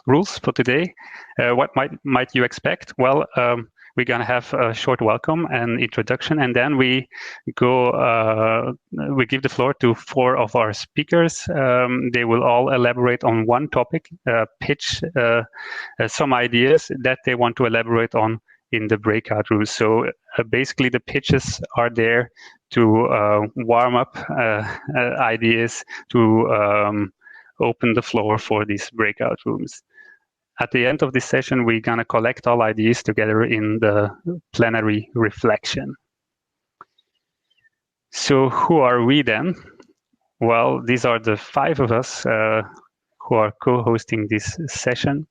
rules for today. What might you expect? Well, we're going to have a short welcome and introduction, and then we give the floor to 4 of our speakers. They will all elaborate on one topic, pitch some ideas that they want to elaborate on in the breakout rooms. So basically the pitches are there to warm up ideas, to open the floor for these breakout rooms. At the end of this session, we're going to collect all ideas together in the plenary reflection. So who are we then? Well, these are the 5 of us who are co-hosting this session.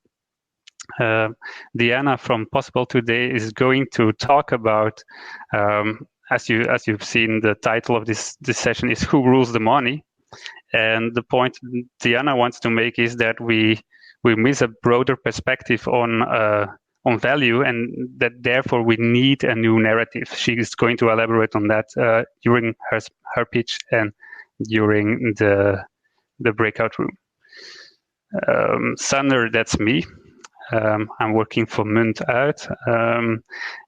Diana from Possible Today is going to talk about, as you've seen, the title of this session is Who Rules the Money? And the point Diana wants to make is that we miss a broader perspective on value, and that therefore we need a new narrative. She is going to elaborate on that during her pitch and during the breakout room. Sander, that's me. I'm working for Munt Uit,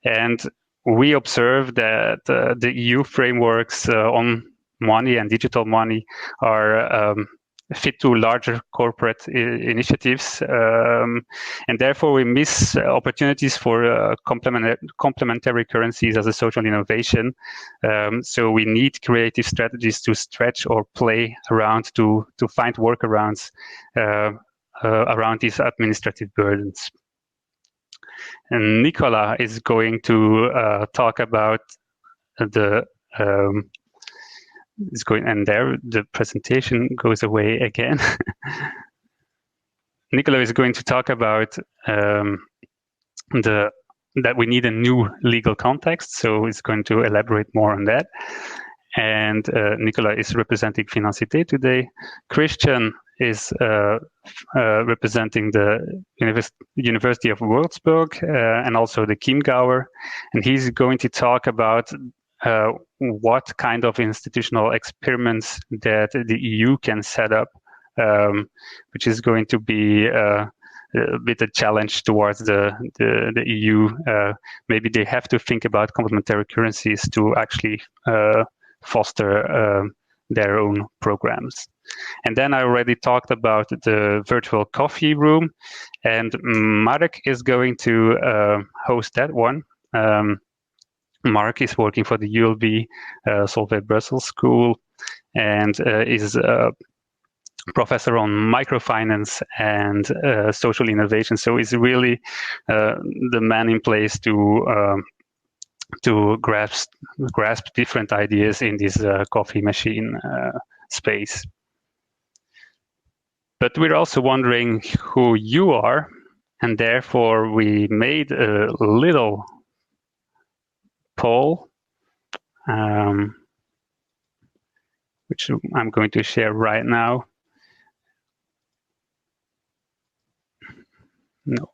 and we observe that the EU frameworks on money and digital money are fit to larger corporate initiatives, and therefore we miss opportunities for complementary currencies as a social innovation. So we need creative strategies to stretch or play around to find workarounds around these administrative burdens. And Nicolas is going to talk about the and there the presentation goes away again. Nicolas is going to talk about that we need a new legal context, so he's going to elaborate more on that. And Nicolas is representing Financité today. Christian is representing the University of Würzburg and also the Chiemgauer, and he's going to talk about what kind of institutional experiments that the EU can set up, which is going to be a bit a challenge towards the EU. Maybe they have to think about complementary currencies to actually foster their own programs. And then I already talked about the virtual coffee room, and Marek is going to host that one. Mark is working for the ULB Solvay Brussels School and is a professor on microfinance and social innovation. So he's really the man in place to grasp different ideas in this coffee machine space. But we're also wondering who you are, and therefore we made a little poll, which I'm going to share right now. No.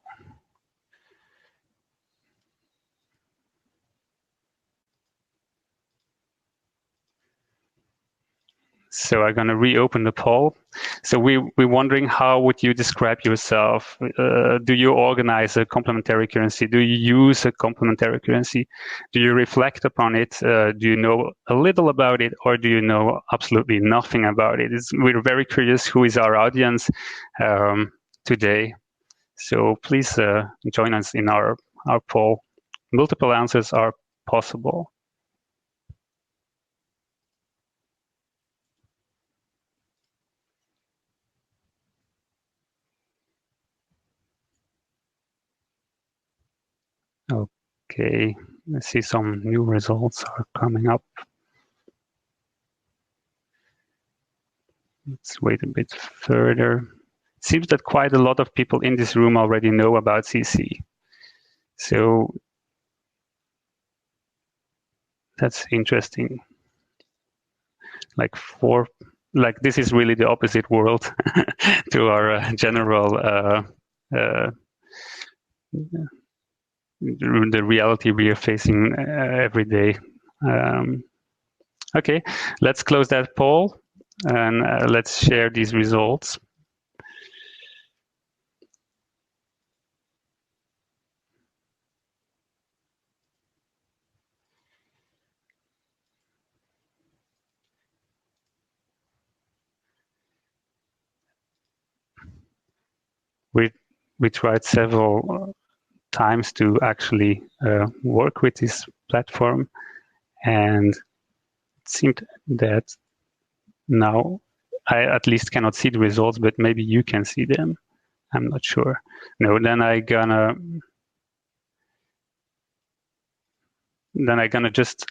So I'm going to reopen the poll. So we're wondering, how would you describe yourself? Do you organize a complementary currency? Do you use a complementary currency? Do you reflect upon it? Do you know a little about it, or do you know absolutely nothing about it? We're very curious who is our audience today. So please join us in our poll. Multiple answers are possible. Okay, let's see, some new results are coming up. Let's wait a bit further. It seems that quite a lot of people in this room already know about CC. So that's interesting. Like this is really the opposite world to our general the reality we are facing every day. Okay, let's close that poll and let's share these results. we tried several times to actually work with this platform, and it seemed that now I at least cannot see the results, but maybe you can see them. I'm not sure. No, then I gonna just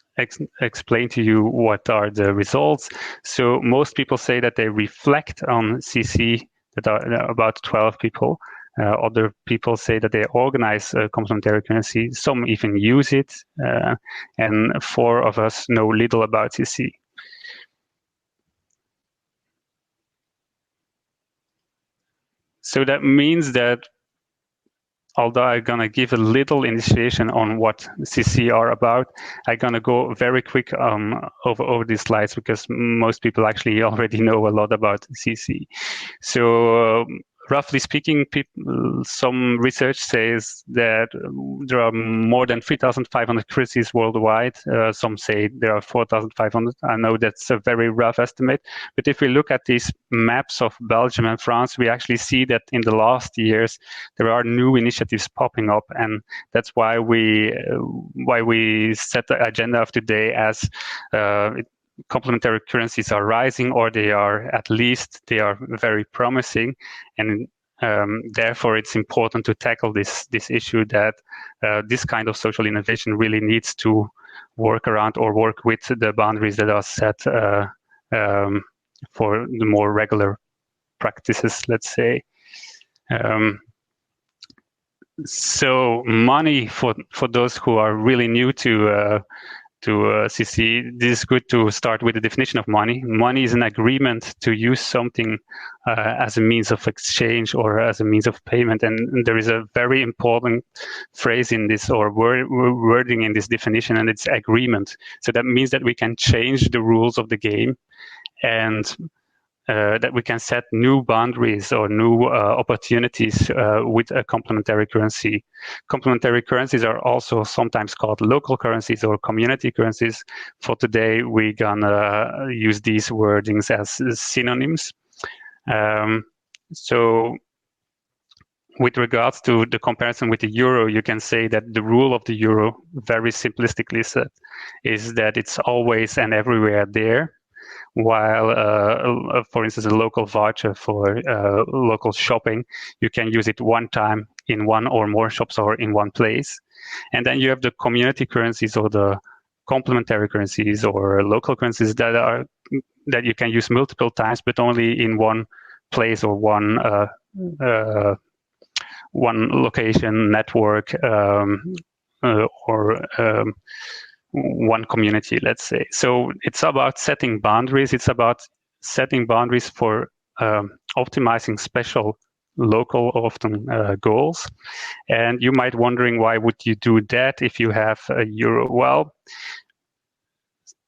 explain to you what are the results. So most people say that they reflect on CC, that are about 12 people. Other people say that they organize a complementary currency. Some even use it, and 4 of us know little about CC. So that means that although I'm gonna give a little initiation on what CC are about, I'm gonna go very quick over these slides because most people actually already know a lot about CC. So roughly speaking, some research says that there are more than 3,500 currencies worldwide. Some say there are 4,500. I know that's a very rough estimate, but if we look at these maps of Belgium and France, we actually see that in the last years there are new initiatives popping up, and that's why we set the agenda of today as complementary currencies are rising, or they are very promising, and therefore it's important to tackle this issue that this kind of social innovation really needs to work around or work with the boundaries that are set for the more regular practices, let's say. So money, for those who are really new to CC, this is good to start with the definition of money. Money is an agreement to use something as a means of exchange or as a means of payment. And there is a very important phrase in this, or wording in this definition, and it's agreement. So that means that we can change the rules of the game, and that we can set new boundaries or new opportunities with a complementary currency. Complementary currencies are also sometimes called local currencies or community currencies. For today, we're gonna use these wordings as synonyms. So with regards to the comparison with the euro, you can say that the rule of the euro, very simplistically said, is that it's always and everywhere there. While, for instance, a local voucher for local shopping, you can use it one time in one or more shops or in one place. And then you have the community currencies or the complementary currencies or local currencies that you can use multiple times, but only in one place or one location, network, or one community, let's say. So it's about setting boundaries. It's about setting boundaries for optimizing special local, often goals. And you might wondering, why would you do that if you have a euro? Well,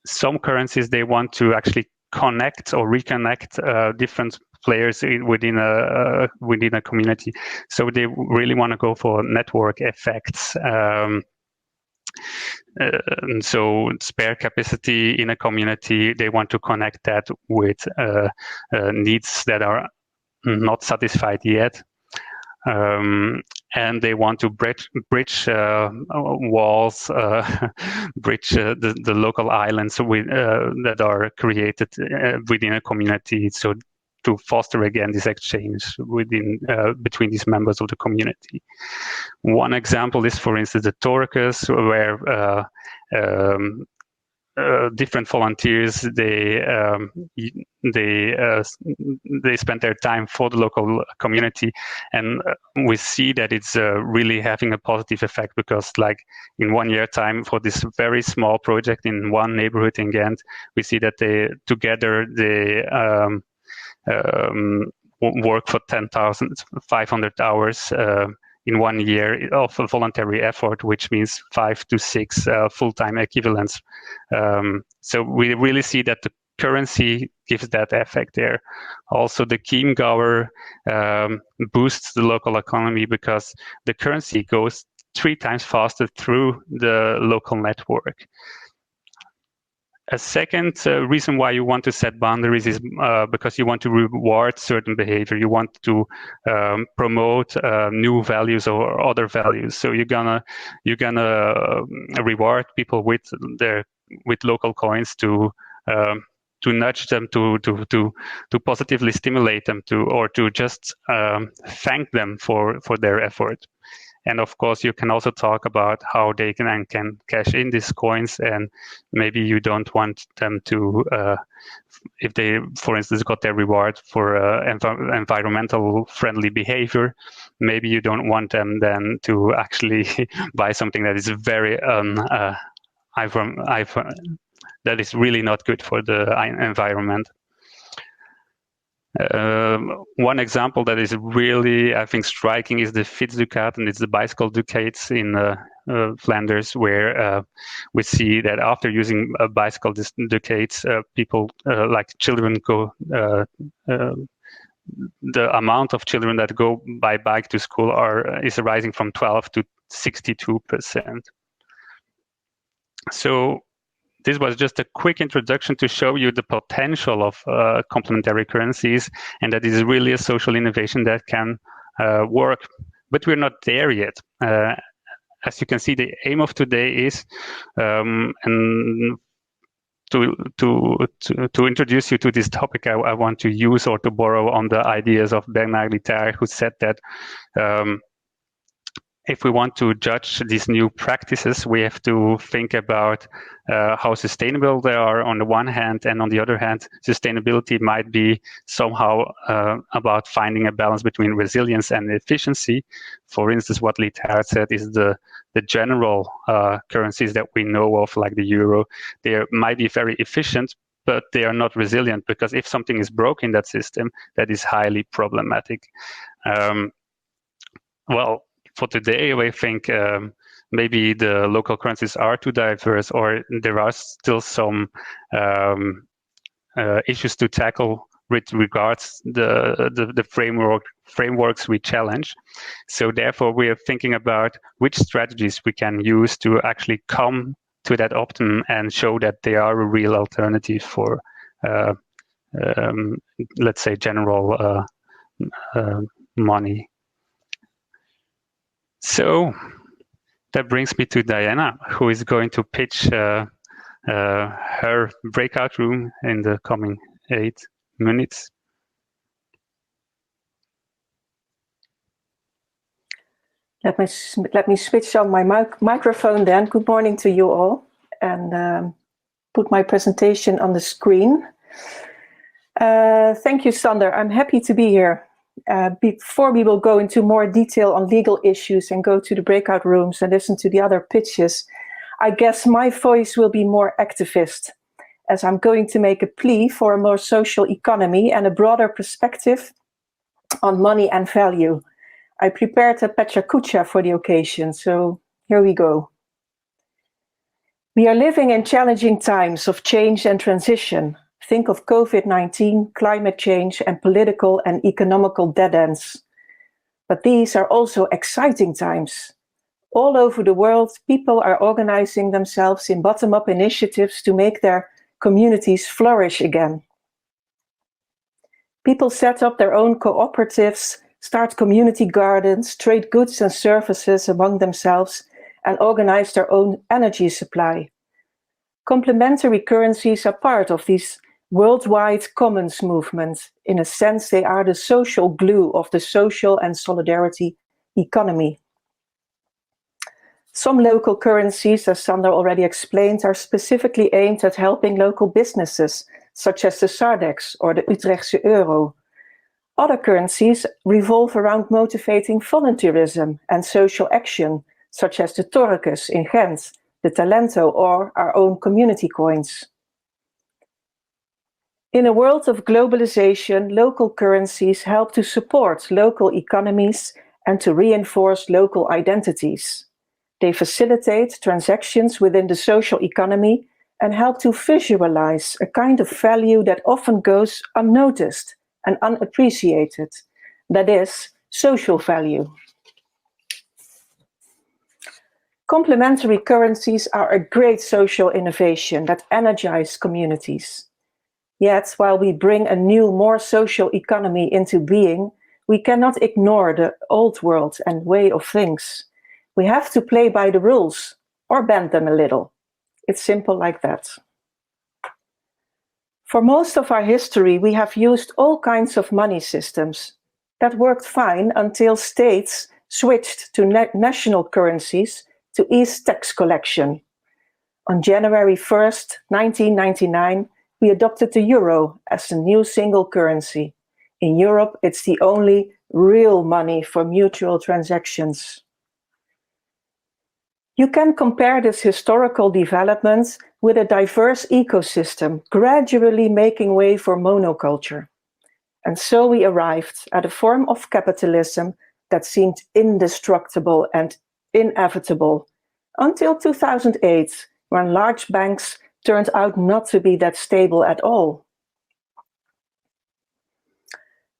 some currencies, they want to actually connect or reconnect different players within a community. So they really want to go for network effects. And so spare capacity in a community, they want to connect that with needs that are not satisfied yet. And they want to bridge walls, bridge the local islands that are created within a community. So to foster again this exchange between these members of the community. One example is, for instance, the Torcus, where different volunteers they spend their time for the local community, and we see that it's really having a positive effect, because like in 1 year time for this very small project in one neighborhood in Ghent, we see that they work for 10,500 hours in 1 year of a voluntary effort, which means 5 to 6 full-time equivalents. So we really see that the currency gives that effect there. Also, the Chiemgauer boosts the local economy because the currency goes 3 times faster through the local network. A second reason why you want to set boundaries is because you want to reward certain behavior. You want to promote new values or other values. So you're gonna reward people with local coins to nudge them to positively stimulate them or to just thank them for their effort. And of course, you can also talk about how they can cash in these coins, and maybe you don't want them to, if they, for instance, got their reward for environmental friendly behavior, maybe you don't want them then to actually buy something that is very that is really not good for the environment. One example that is really, I think, striking is the Fietsducat, and it's the bicycle ducats in Flanders, where we see that after using bicycle ducats, people like children go. The amount of children that go by bike to school is rising from 12 to 62%. So this was just a quick introduction to show you the potential of complementary currencies, and that is really a social innovation that can work. But we're not there yet. As you can see, the aim of today is and to introduce you to this topic, I want to use or to borrow on the ideas of Bernard Littard, who said that if we want to judge these new practices, we have to think about how sustainable they are on the one hand, and on the other hand, sustainability might be somehow about finding a balance between resilience and efficiency. For instance, what Littard said is the general currencies that we know of, like the euro, they might be very efficient, but they are not resilient, because if something is broken in that system, that is highly problematic. Well, for today, I think maybe the local currencies are too diverse, or there are still some issues to tackle with regards the frameworks we challenge. So therefore, we are thinking about which strategies we can use to actually come to that optimum and show that they are a real alternative for, let's say, general money. So that brings me to Diana, who is going to pitch her breakout room in the coming 8 minutes. Let me switch on my microphone then. Good morning to you all, and put my presentation on the screen. Thank you, Sander. I'm happy to be here. Before we will go into more detail on legal issues and go to the breakout rooms and listen to the other pitches, I guess my voice will be more activist, as I'm going to make a plea for a more social economy and a broader perspective on money and value. I prepared a Pechakucha for the occasion, so here we go. We are living in challenging times of change and transition. Think of COVID-19, climate change, and political and economical dead ends. But these are also exciting times. All over the world, people are organizing themselves in bottom-up initiatives to make their communities flourish again. People set up their own cooperatives, start community gardens, trade goods and services among themselves, and organize their own energy supply. Complementary currencies are part of these worldwide commons movement. In a sense, they are the social glue of the social and solidarity economy. Some local currencies, as Sander already explained, are specifically aimed at helping local businesses, such as the Sardex or the Utrechtse euro. Other currencies revolve around motivating volunteerism and social action, such as the Torrekes in Ghent, the Talento, or our own community coins. In a world of globalization, local currencies help to support local economies and to reinforce local identities. They facilitate transactions within the social economy and help to visualize a kind of value that often goes unnoticed and unappreciated, that is, social value. Complementary currencies are a great social innovation that energize communities. Yet, while we bring a new, more social economy into being, we cannot ignore the old world and way of things. We have to play by the rules or bend them a little. It's simple like that. For most of our history, we have used all kinds of money systems that worked fine until states switched to national currencies to ease tax collection. On January 1st, 1999, we adopted the euro as the new single currency. In Europe, it's the only real money for mutual transactions. You can compare this historical development with a diverse ecosystem gradually making way for monoculture. And so we arrived at a form of capitalism that seemed indestructible and inevitable until 2008, when large banks turned out not to be that stable at all.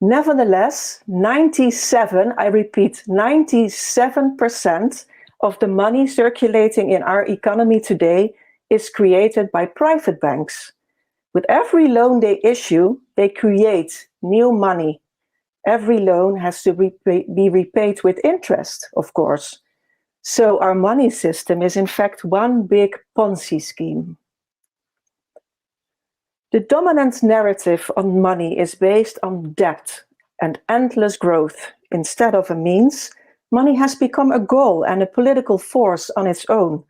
Nevertheless, 97% of the money circulating in our economy today is created by private banks. With every loan they issue, they create new money. Every loan has to be repaid with interest, of course. So our money system is in fact one big Ponzi scheme. The dominant narrative on money is based on debt and endless growth. Instead of a means, money has become a goal and a political force on its own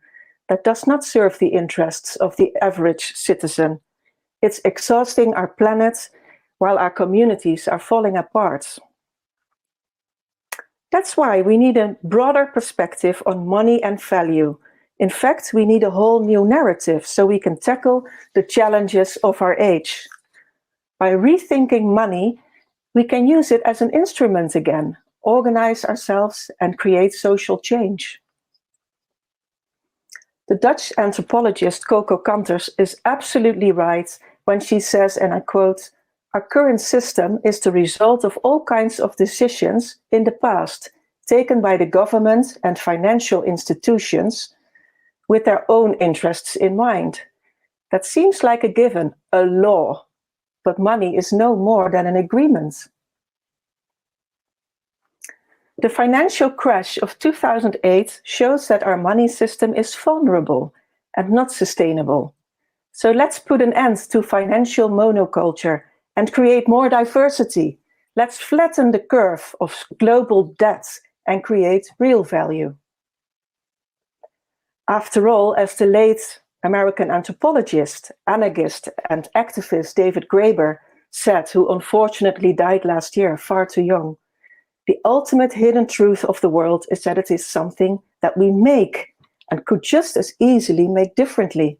that does not serve the interests of the average citizen. It's exhausting our planet while our communities are falling apart. That's why we need a broader perspective on money and value. In fact, we need a whole new narrative so we can tackle the challenges of our age. By rethinking money, we can use it as an instrument again, organize ourselves and create social change. The Dutch anthropologist Coco Kanters is absolutely right when she says, and I quote, "Our current system is the result of all kinds of decisions in the past taken by the government and financial institutions with their own interests in mind. That seems like a given, a law, but money is no more than an agreement." The financial crash of 2008 shows that our money system is vulnerable and not sustainable. So let's put an end to financial monoculture and create more diversity. Let's flatten the curve of global debt and create real value. After all, as the late American anthropologist, anarchist, and activist David Graeber said, who unfortunately died last year, far too young, the ultimate hidden truth of the world is that it is something that we make and could just as easily make differently.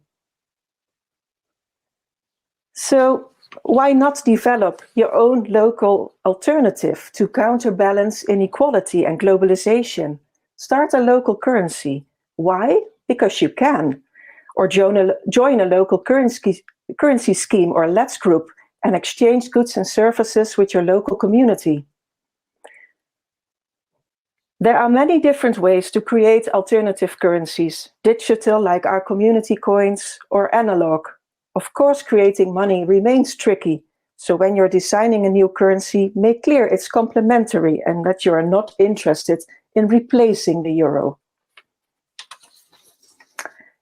So why not develop your own local alternative to counterbalance inequality and globalization? Start a local currency. Why? Because you can. Or join a local currency scheme or Let's Group and exchange goods and services with your local community. There are many different ways to create alternative currencies, digital like our community coins or analog. Of course, creating money remains tricky. So when you're designing a new currency, make clear it's complementary and that you are not interested in replacing the euro.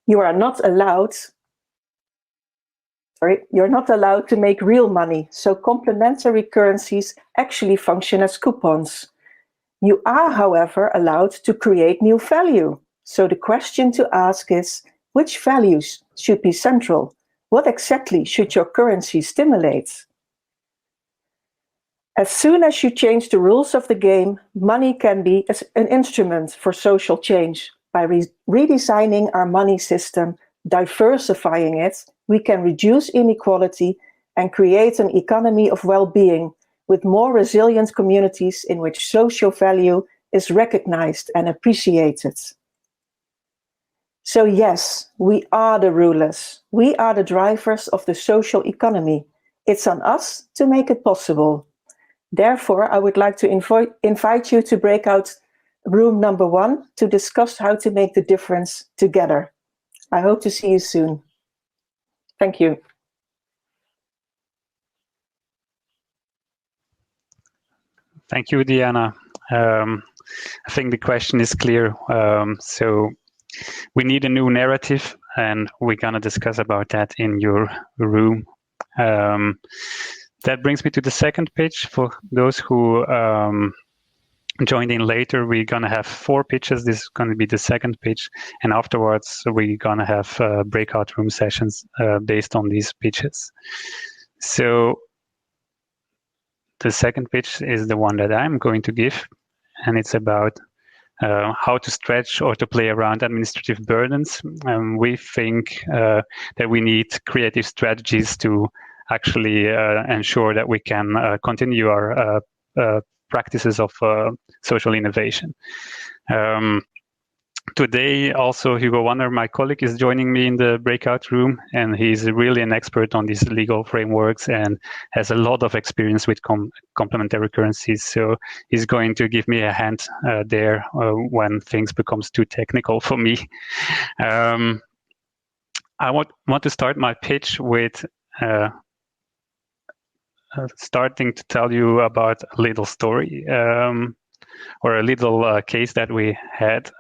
You're not allowed to make real money, so complementary currencies actually function as coupons. You are, however, allowed to create new value. So the question to ask is, which values should be central? What exactly should your currency stimulate? As soon as you change the rules of the game, money can be an instrument for social change. By redesigning our money system, diversifying it, we can reduce inequality and create an economy of well-being with more resilient communities in which social value is recognized and appreciated. So yes, we are the rulers. We are the drivers of the social economy. It's on us to make it possible. Therefore, I would like to invite you to break out room number 1 to discuss how to make the difference together. I hope to see you soon. Thank you. Thank you, Diana. I think the question is clear. So we need a new narrative, and we're gonna discuss about that in your room. That brings me to the second pitch. For those who joined in later, we're gonna have 4 pitches. This is gonna be the second pitch, and afterwards we're gonna have breakout room sessions based on these pitches. So the second pitch is the one that I'm going to give, and it's about how to stretch or to play around administrative burdens. We think that we need creative strategies to actually ensure that we can continue our practices of social innovation. Today, also Hugo Wanner, my colleague, is joining me in the breakout room, and he's really an expert on these legal frameworks and has a lot of experience with complementary currencies. So he's going to give me a hand there when things becomes too technical for me. I want to start my pitch with starting to tell you about a little story or a little case that we had.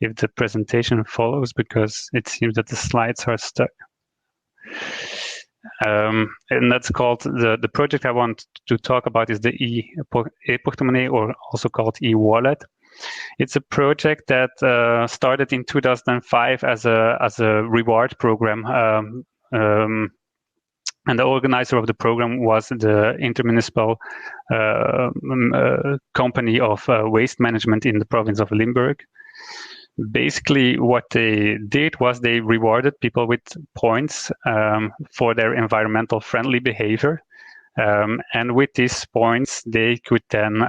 If the presentation follows, because it seems that the slides are stuck. And that's called, the project I want to talk about is the e-portemonnee, or also called e-wallet. It's a project that started in 2005 as a reward program. And the organizer of the program was the intermunicipal company of waste management in the province of Limburg. Basically, what they did was they rewarded people with points for their environmental friendly behavior. And with these points, they could then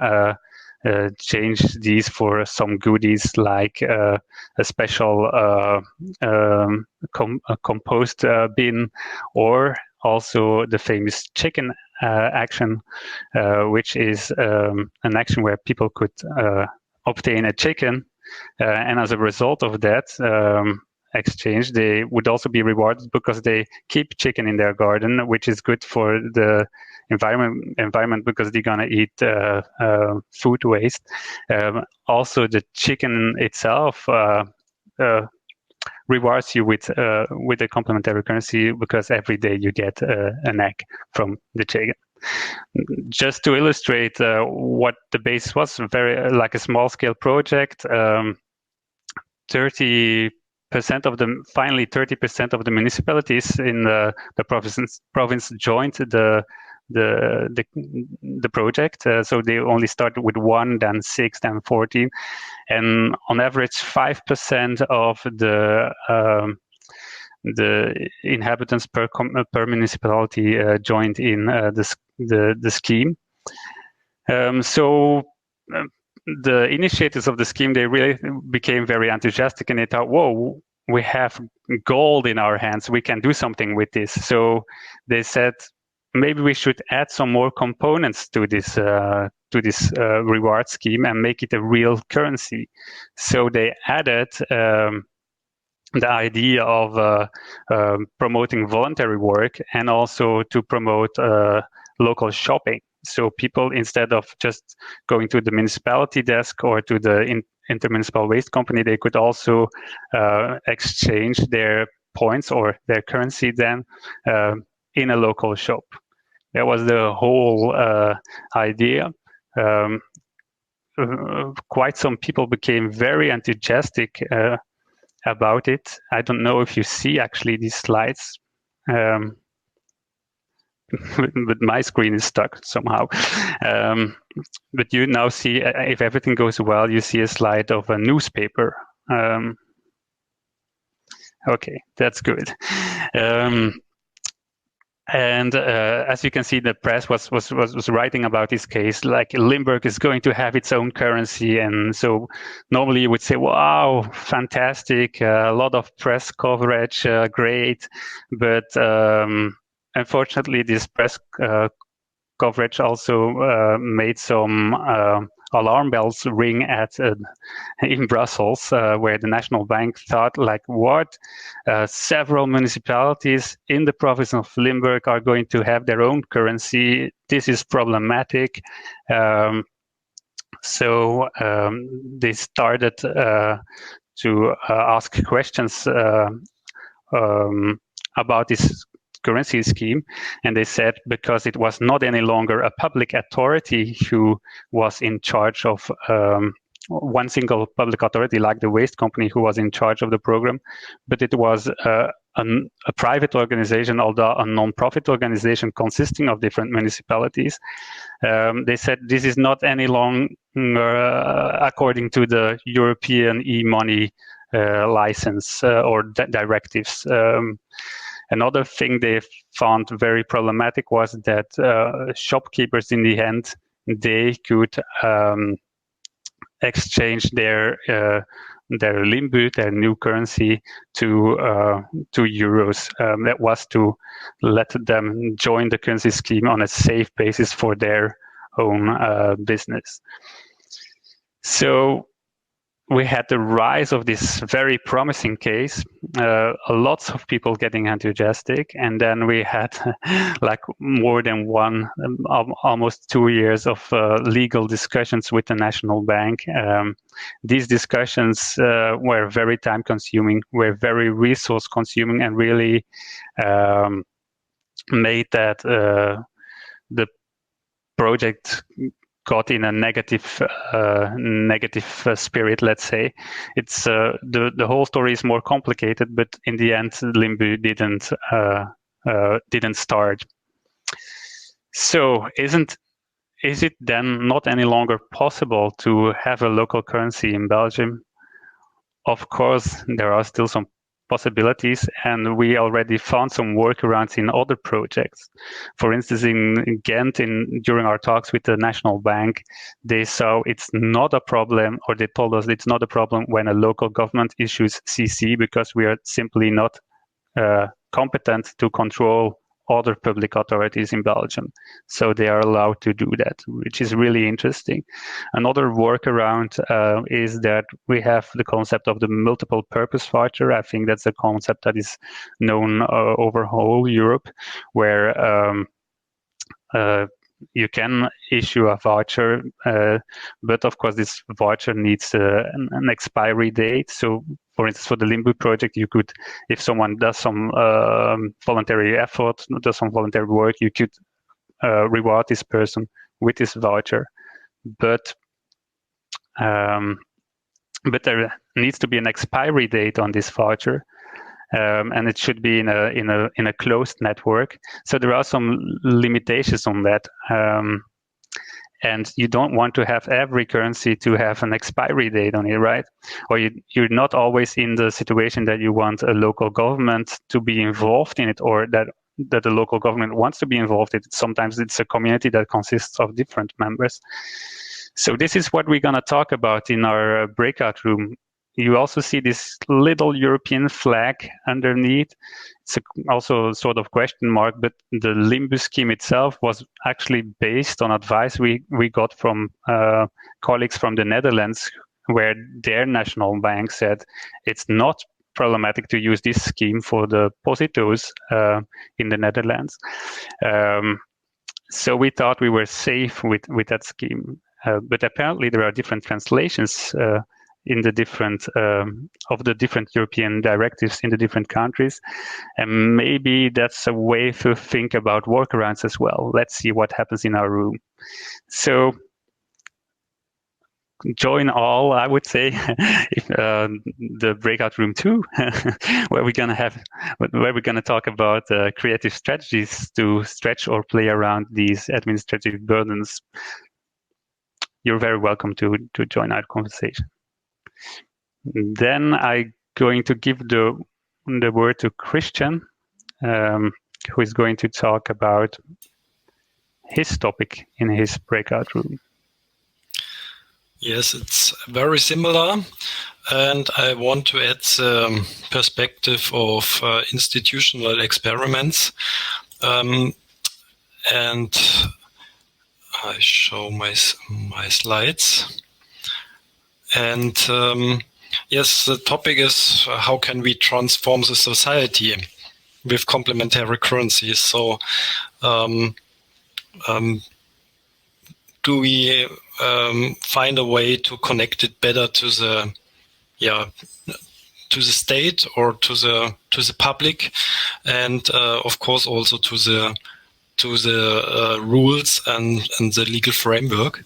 change these for some goodies like a special compost bin, or also the famous chicken action, which is an action where people could obtain a chicken. And as a result of that exchange, they would also be rewarded because they keep chicken in their garden, which is good for the environment because they're gonna eat food waste. Also, the chicken itself rewards you with a complementary currency because every day you get an egg from the chicken. Just to illustrate what the base was, very like a small scale project. 30% of the 30% of the municipalities in the province joined the project. So they only started with 1, then 6, then 14, and on average 5% of the inhabitants per municipality joined in the scheme. So the initiators of the scheme, they really became very enthusiastic, and they thought, whoa, we have gold in our hands, we can do something with this. So they said, maybe we should add some more components to this reward scheme and make it a real currency. So they added the idea of promoting voluntary work, and also to promote local shopping. So people, instead of just going to the municipality desk or to the intermunicipal waste company, they could also exchange their points or their currency then in a local shop. That was the whole idea. Quite some people became very enthusiastic about it. I don't know if you see actually these slides. But my screen is stuck somehow. But you now see, if everything goes well, you see a slide of a newspaper. Okay, that's good. And as you can see, the press was writing about this case, like Limburg is going to have its own currency. And so normally you would say, wow, fantastic, a lot of press coverage, great. But unfortunately, this press coverage also made some alarm bells ring at in Brussels, where the National Bank thought, like, what? Several municipalities in the province of Limburg are going to have their own currency. This is problematic. So they started to ask questions about this currency scheme, and they said because it was not any longer a public authority who was in charge of one single public authority like the waste company who was in charge of the program, but it was a private organization, although a non-profit organization consisting of different municipalities. They said this is not any longer according to the European e-money license or directives. Another thing they found very problematic was that shopkeepers, in the end, they could exchange their limbu, their new currency, to euros. That was to let them join the currency scheme on a safe basis for their own business. So we had the rise of this very promising case, lots of people getting enthusiastic, and then we had like more than almost 2 years of legal discussions with the National Bank. These discussions were very time-consuming, were very resource-consuming, and really made that the project got in a negative spirit, let's say. It's the whole story is more complicated, but in the end, Limbu didn't start. So is it then not any longer possible to have a local currency in Belgium? Of course, there are still some possibilities, and we already found some workarounds in other projects. For instance, in Ghent, during our talks with the National Bank, they saw it's not a problem, or they told us it's not a problem when a local government issues CC, because we are simply not competent to control other public authorities in Belgium. So they are allowed to do that, which is really interesting. Another workaround is that we have the concept of the multiple purpose voucher. I think that's a concept that is known over whole Europe, where you can issue a voucher, but of course this voucher needs an expiry date. So for instance, for the Limbu project, you could, if someone does some voluntary effort, does some voluntary work, you could reward this person with this voucher. But there needs to be an expiry date on this voucher. And it should be in a closed network. So there are some limitations on that, and you don't want to have every currency to have an expiry date on it, right? Or you're not always in the situation that you want a local government to be involved in it, or that the local government wants to be involved in it. Sometimes it's a community that consists of different members. So this is what we're going to talk about in our breakout room. You also see this little European flag underneath. It's also a sort of question mark, but the Limbu scheme itself was actually based on advice we got from colleagues from the Netherlands, where their national bank said it's not problematic to use this scheme for the positos in the Netherlands. So we thought we were safe with that scheme. But apparently there are different translations in the different of the different European directives in the different countries, and maybe that's a way to think about workarounds as well. Let's see what happens in our room. So join all, I would say, if, the breakout room 2, where we're gonna talk about creative strategies to stretch or play around these administrative burdens. You're very welcome to join our conversation. Then I'm going to give the word to Christian, who is going to talk about his topic in his breakout room. Yes, it's very similar, and I want to add the perspective of institutional experiments. And I show my slides. And yes, the topic is how can we transform the society with complementary currencies. So do we find a way to connect it better to the state or to the public, and of course also to the rules and the legal framework.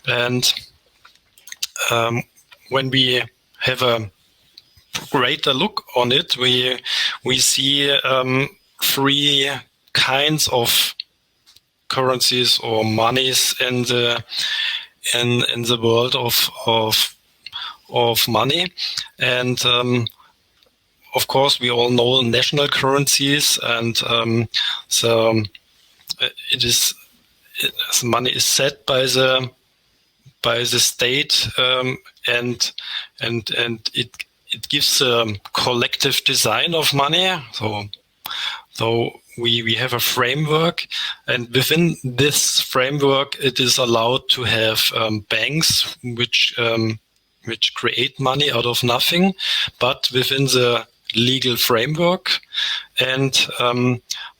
And when we have a greater look on it, we see three kinds of currencies or monies in the world of money. And of course we all know national currencies, and so money is set by the state, and it gives a collective design of money. So we have a framework, and within this framework, it is allowed to have banks which create money out of nothing, but within the legal framework. And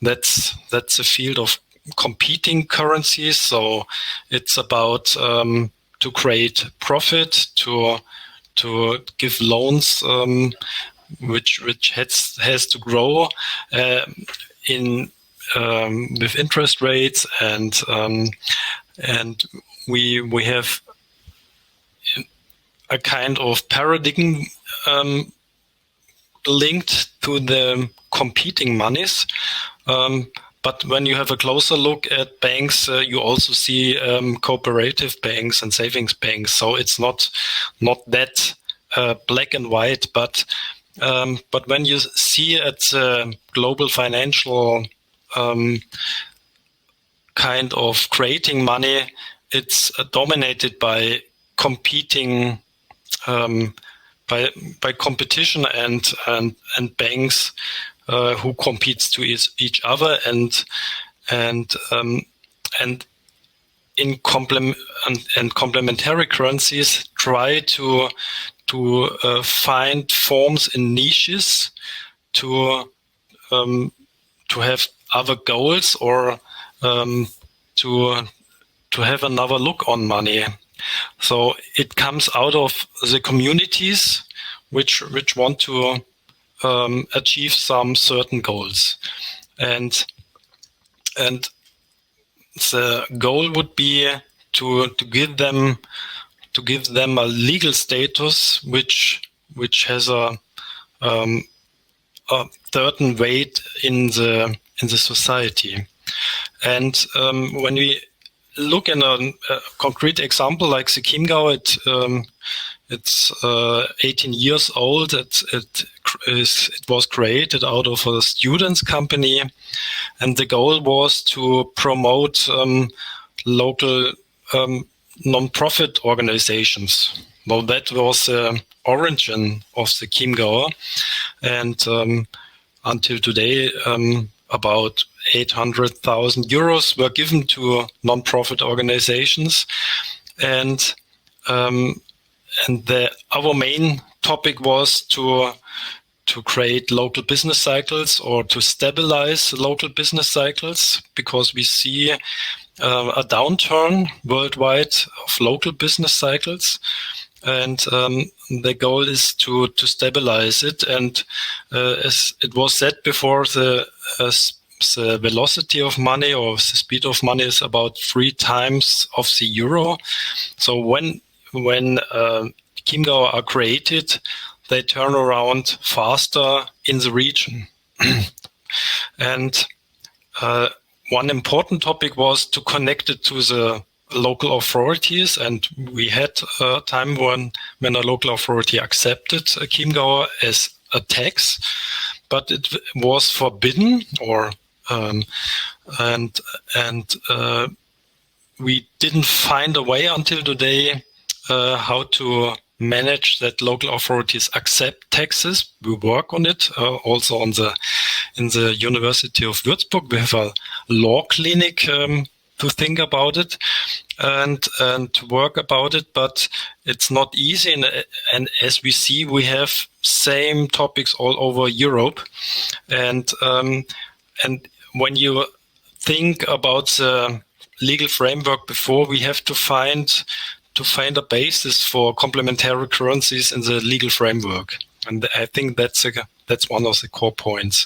that's a field of competing currencies. So it's about to create profit, to give loans, which has to grow with interest rates, and we have a kind of paradigm linked to the competing monies. But when you have a closer look at banks, you also see cooperative banks and savings banks. So it's not that black and white. But when you see at the global financial kind of creating money, it's dominated by competing, by competition and banks who competes to each other, and complementary currencies try to find forms in niches to have other goals, or to have another look on money. So it comes out of the communities which want to achieve some certain goals, and the goal would be to give them a legal status which has a certain weight in the society. And when we look in a concrete example like the Chiemgau, it's 18 years old. It was created out of a students' company, and the goal was to promote local non-profit organizations. Well, that was the origin of the Chiemgau, and until today, about 800,000 euros were given to non-profit organizations, and our main topic was to create local business cycles, or to stabilize local business cycles, because we see a downturn worldwide of local business cycles, and the goal is to stabilize it. And as it was said before, the velocity of money, or the speed of money, is about 3 times of the euro. So when Chiemgau are created, they turn around faster in the region. And one important topic was to connect it to the local authorities, and we had a time when a local authority accepted Chiemgau as a tax, but it was forbidden, or we didn't find a way until today how to manage that local authorities accept taxes. We work on it also in the University of Würzburg. We have a law clinic think about it and to work about it, but it's not easy. And as we see, we have same topics all over Europe, and when you think about the legal framework before, we have to find a basis for complementary currencies in the legal framework, and I think that's one of the core points.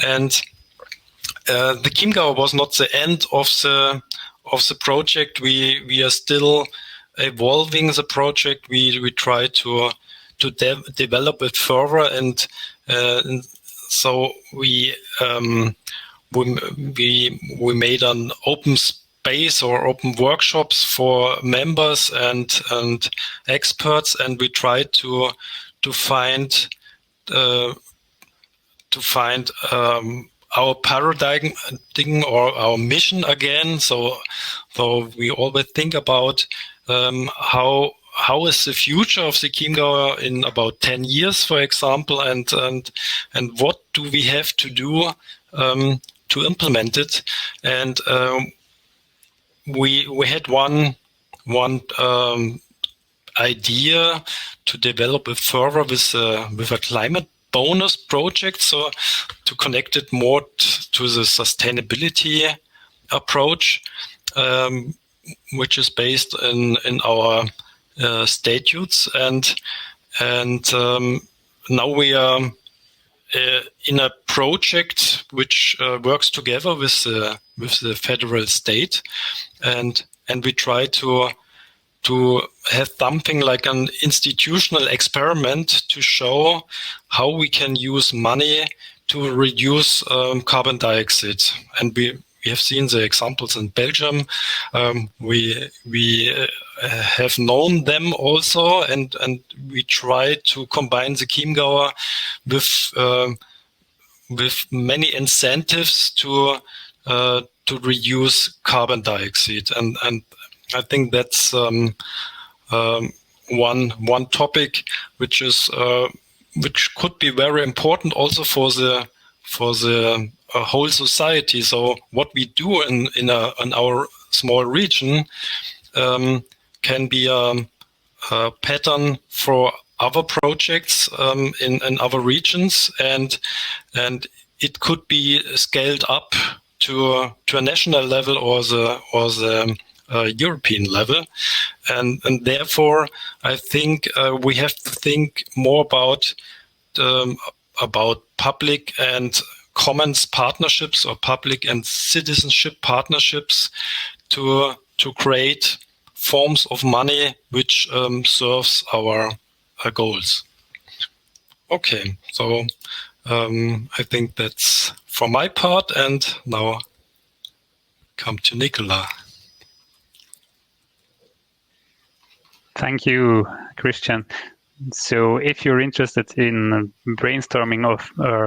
And the Chiemgau was not the end of the project. We are still evolving the project. We try to develop it further, and so we made an open space or open workshops for members and experts, and we tried to find our paradigm or our mission again. So we always think about how is the future of the Chiemgau in about 10 years, for example, and what do we have to do to implement it. And we had one idea to develop it further with a climate bonus project, so to connect it more to the sustainability approach, which is based in our statutes, and now we are in a project which works together with the federal state, and we try to have something like an institutional experiment to show how we can use money to reduce carbon dioxide. And we have seen the examples in Belgium. We have known them also, and we try to combine the Chiemgau with many incentives to reduce carbon dioxide, and I think that's one topic which could be very important also for the whole society. So what we do in our small region can be a pattern for other projects in other regions, and it could be scaled up to a national level or the European level, and therefore I think we have to think more about public and commons partnerships or public and citizenship partnerships to create forms of money which serves our goals. Okay, so I think that's for my part, and now come to Nicolas. Thank you, Christian. So if you're interested in brainstorming or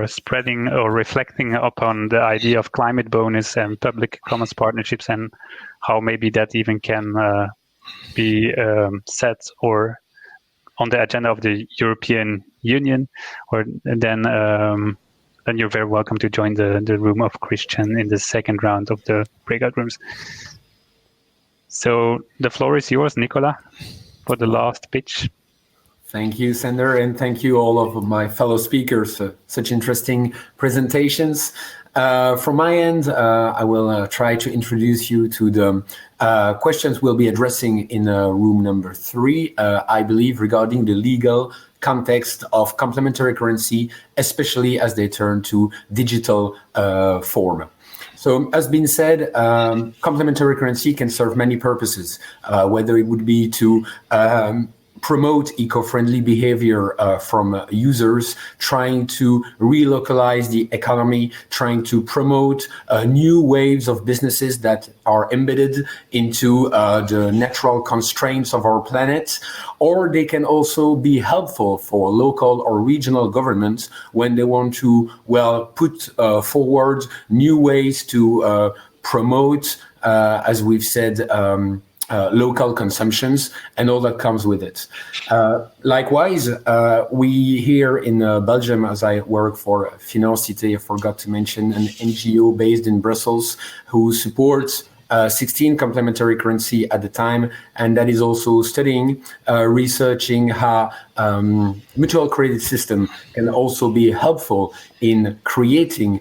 spreading or reflecting upon the idea of climate bonus and public commons partnerships and how maybe that even can be set or on the agenda of the European Union, or then you're very welcome to join the room of Christian in the second round of the breakout rooms. So the floor is yours, Nicolas, for the last pitch. Thank you, Sander, and thank you all of my fellow speakers for such interesting presentations. From my end, I will try to introduce you to the questions we'll be addressing in room number 3, I believe, regarding the legal context of complementary currency, especially as they turn to digital form. So, as been said, complementary currency can serve many purposes, whether it would be to promote eco-friendly behavior from users, trying to relocalize the economy, trying to promote new waves of businesses that are embedded into the natural constraints of our planet, or they can also be helpful for local or regional governments when they want to, well, put forward new ways to promote, as we've said, local consumptions and all that comes with it. Likewise, we here in Belgium, as I work for City, I forgot to mention, an NGO based in Brussels who supports 16 complementary currency at the time, and that is also studying, researching how mutual credit system can also be helpful in creating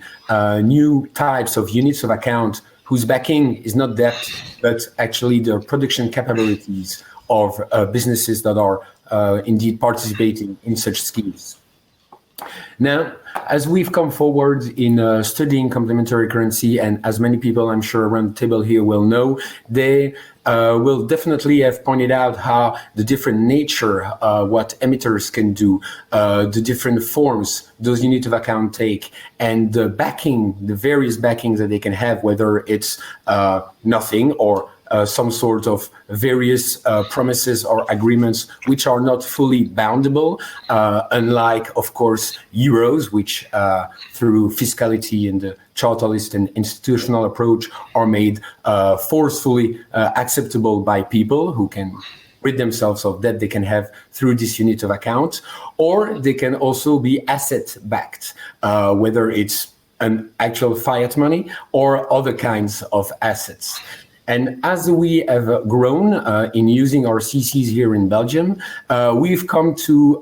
new types of units of account whose backing is not debt, but actually the production capabilities of businesses that are indeed participating in such schemes. Now, as we've come forward in studying complementary currency, and as many people I'm sure around the table here will know, they will definitely have pointed out how the different nature, what emitters can do, the different forms those units of account take, and the backing, the various backings that they can have, whether it's nothing or some sort of various promises or agreements which are not fully boundable, unlike, of course, euros, which through fiscality and the chartalist and institutional approach are made forcefully acceptable by people who can rid themselves of debt they can have through this unit of account, or they can also be asset-backed, whether it's an actual fiat money or other kinds of assets. And as we have grown in using our CCs here in Belgium, we've come to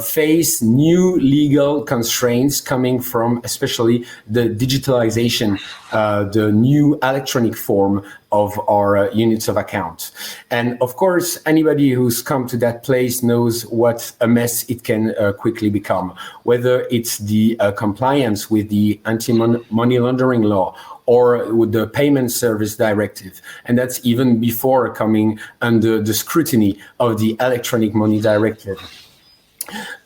face new legal constraints coming from especially the digitalization, the new electronic form of our units of account. And of course, anybody who's come to that place knows what a mess it can quickly become, whether it's the compliance with the anti-money laundering law or with the payment service directive. And that's even before coming under the scrutiny of the electronic money directive.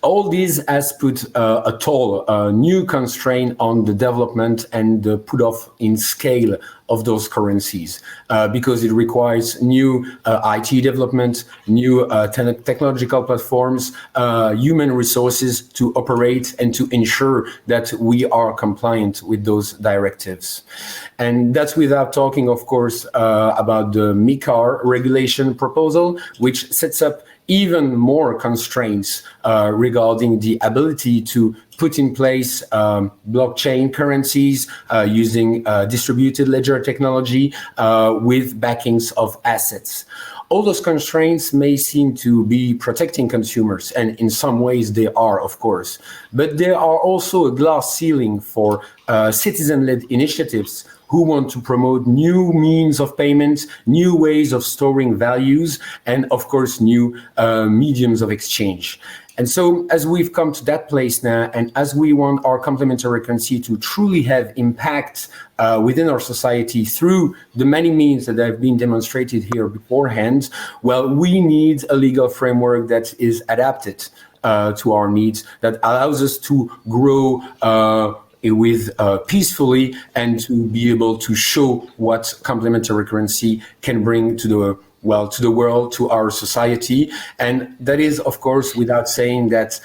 All this has put a toll, a new constraint on the development and the put off in scale of those currencies, because it requires new IT development, new technological platforms, human resources to operate and to ensure that we are compliant with those directives. And that's without talking, of course, about the MiCAR regulation proposal, which sets up even more constraints regarding the ability to put in place blockchain currencies using distributed ledger technology with backings of assets. All those constraints may seem to be protecting consumers, and in some ways they are, of course, but there are also a glass ceiling for citizen-led initiatives who want to promote new means of payment, new ways of storing values, and of course, new mediums of exchange. And so as we've come to that place now, and as we want our complementary currency to truly have impact within our society through the many means that have been demonstrated here beforehand, well, we need a legal framework that is adapted to our needs, that allows us to grow with peacefully and to be able to show what complementary currency can bring to the world, to our society. And that is, of course, without saying that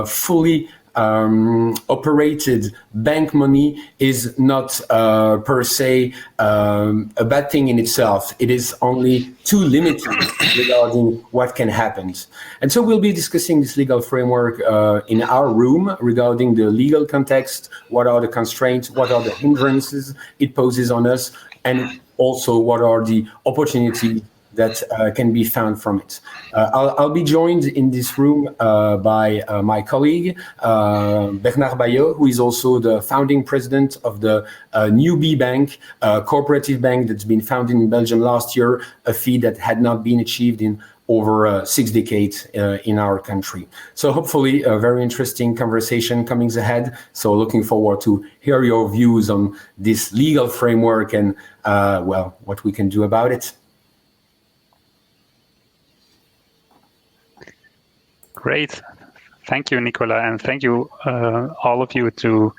fully operated bank money is not per se a bad thing in itself. It is only too limited regarding what can happen. And so we'll be discussing this legal framework in our room regarding the legal context, what are the constraints, what are the hindrances it poses on us, and also what are the opportunities that can be found from it. I'll be joined in this room by my colleague, Bernard Bayot, who is also the founding president of the New B Bank, a cooperative bank that's been founded in Belgium last year, a feat that had not been achieved in over 6 decades in our country. So hopefully a very interesting conversation coming ahead. So looking forward to hear your views on this legal framework and, what we can do about it. Great. Thank you, Nicolas, and thank you, all of you, to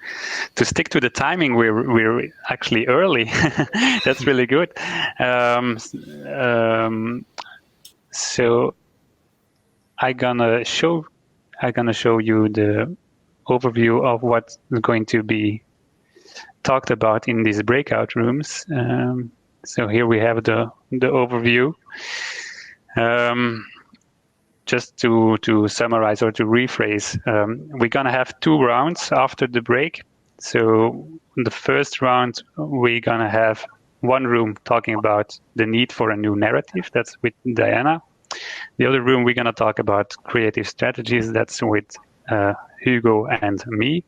stick to the timing. We're actually early. That's really good. So I'm gonna show you the overview of what's going to be talked about in these breakout rooms. So here we have the overview. Just to summarize or to rephrase, we're gonna have 2 rounds after the break. So in the first round, we're gonna have one room talking about the need for a new narrative. That's with Diana. The other room we're going to talk about creative strategies. That's with Hugo and me.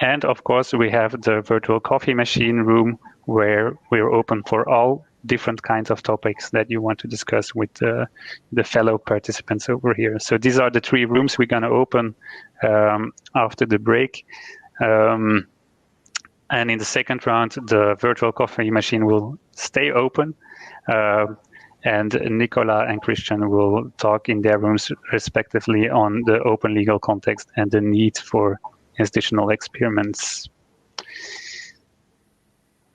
And of course, we have the virtual coffee machine room where we're open for all different kinds of topics that you want to discuss with the fellow participants over here. So these are the three rooms we're going to open after the break. And in the second round, the virtual coffee machine will stay open. And Nicolas and Christian will talk in their rooms respectively on the open legal context and the need for institutional experiments.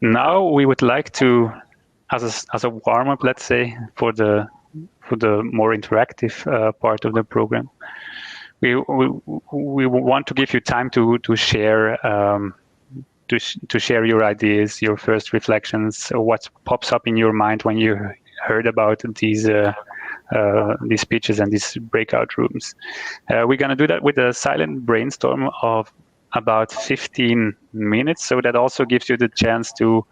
Now we would like to, as a warm-up, let's say, for the more interactive part of the program, we want to give you time to share to share your ideas, your first reflections, what pops up in your mind when you heard about these pitches and these breakout rooms. We're going to do that with a silent brainstorm of about 15 minutes. So that also gives you the chance to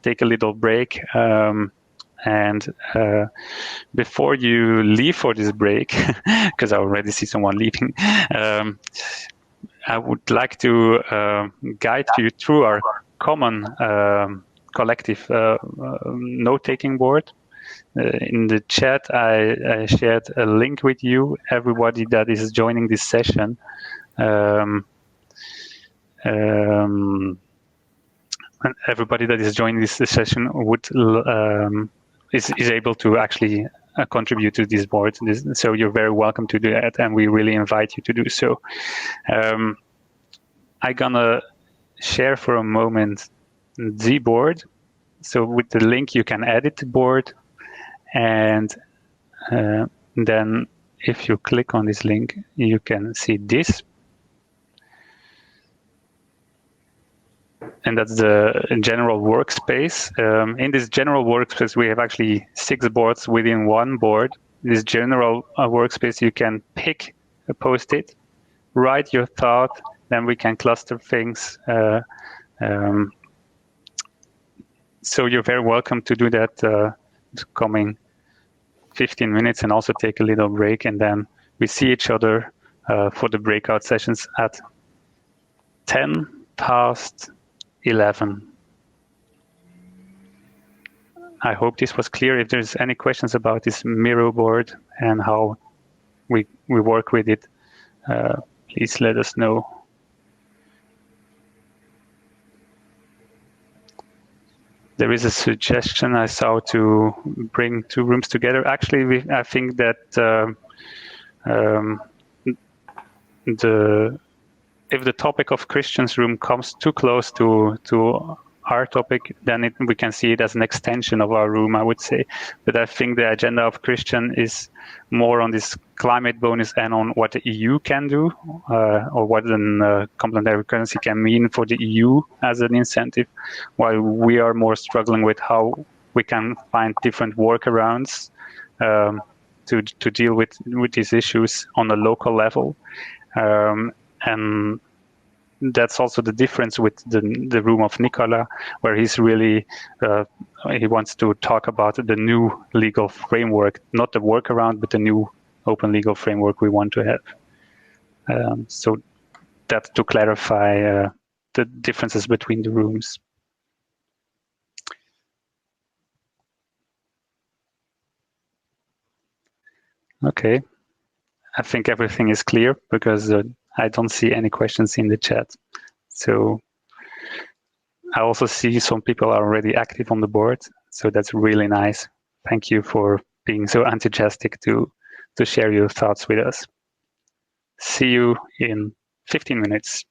take a little break. And before you leave for this break, because I already see someone leaving, I would like to guide you through our common collective note-taking board. In the chat, I shared a link with you. Everybody that is joining this session everybody that is joining this session would is able to actually contribute to this board. So you're very welcome to do that, and we really invite you to do so. I'm gonna share for a moment the board. So with the link, you can edit the board, and then if you click on this link, you can see this. And that's the general workspace. In this general workspace, we have actually 6 boards within one board. This general workspace, you can pick a post-it, write your thought, then we can cluster things. So you're very welcome to do that the coming 15 minutes and also take a little break. And then we see each other for the breakout sessions at 11:10. I hope this was clear. If there's any questions about this Miro board and how we work with it, please let us know. There is a suggestion I saw to bring 2 rooms together. Actually, I think that if the topic of Christian's room comes too close to our topic, then we can see it as an extension of our room, I would say. But I think the agenda of Christian is more on this climate bonus and on what the EU can do, or what a complementary currency can mean for the EU as an incentive, while we are more struggling with how we can find different workarounds to deal with these issues on a local level. And that's also the difference with the room of Nicolas, where he's really he wants to talk about the new legal framework, not the workaround, but the new open legal framework we want to have. So that's to clarify the differences between the rooms. Okay, I think everything is clear because I don't see any questions in the chat. So I also see some people are already active on the board, so that's really nice. Thank you for being so enthusiastic to share your thoughts with us. See you in 15 minutes.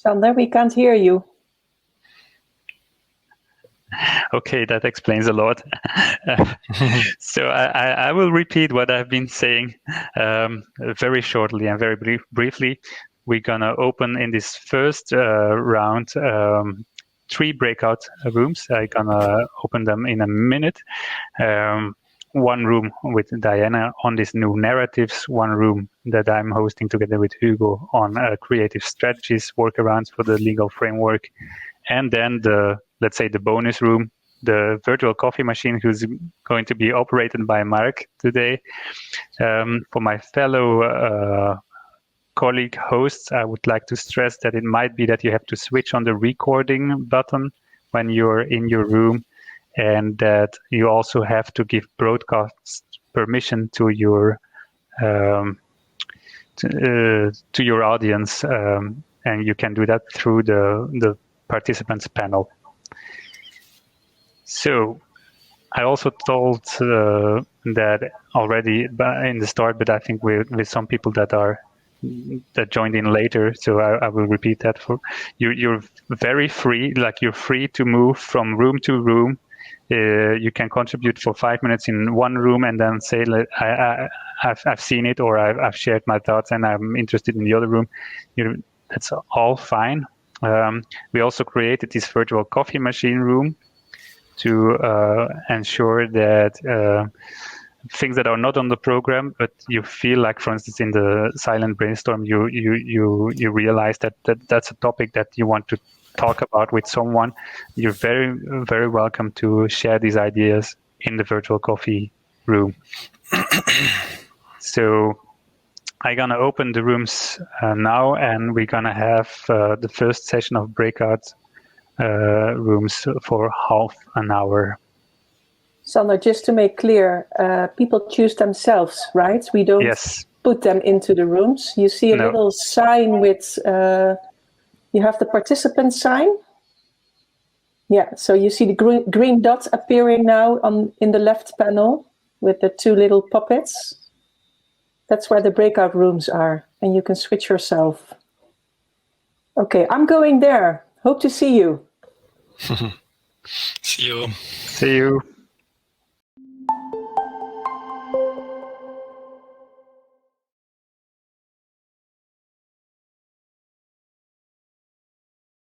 Sander, we can't hear you. Okay, that explains a lot. So I will repeat what I've been saying very shortly and very briefly. We're gonna open in this first round 3 breakout rooms. I'm gonna open them in a minute. One room with Diana on these new narratives, one room that I'm hosting together with Hugo on creative strategies, workarounds for the legal framework, and then let's say the bonus room, the virtual coffee machine, who's going to be operated by Marek today. For my fellow colleague hosts, I would like to stress that it might be that you have to switch on the recording button when you're in your room, and that you also have to give broadcast permission to your audience, and you can do that through the participants panel. So I also told that already in the start, but I think with some people that joined in later, so I will repeat that for you. You're very free, like you're free to move from room to room. You can contribute for 5 minutes in one room and then say, I've seen it, or I've shared my thoughts and I'm interested in the other room. That's all fine. We also created this virtual coffee machine room to ensure that things that are not on the program, but you feel like, for instance, in the silent brainstorm, you realize that that's a topic that you want to talk about with someone. You're very, very welcome to share these ideas in the virtual coffee room. So I'm gonna open the rooms now, and we're gonna have the first session of breakout rooms for half an hour. Sander, just to make clear, people choose themselves, right? We don't put them into the rooms. You see a little sign with, you have the participant sign. Yeah, so you see the green dot appearing now in the left panel with the 2 little puppets. That's where the breakout rooms are, and you can switch yourself. Okay, I'm going there. Hope to see you. See you. See you.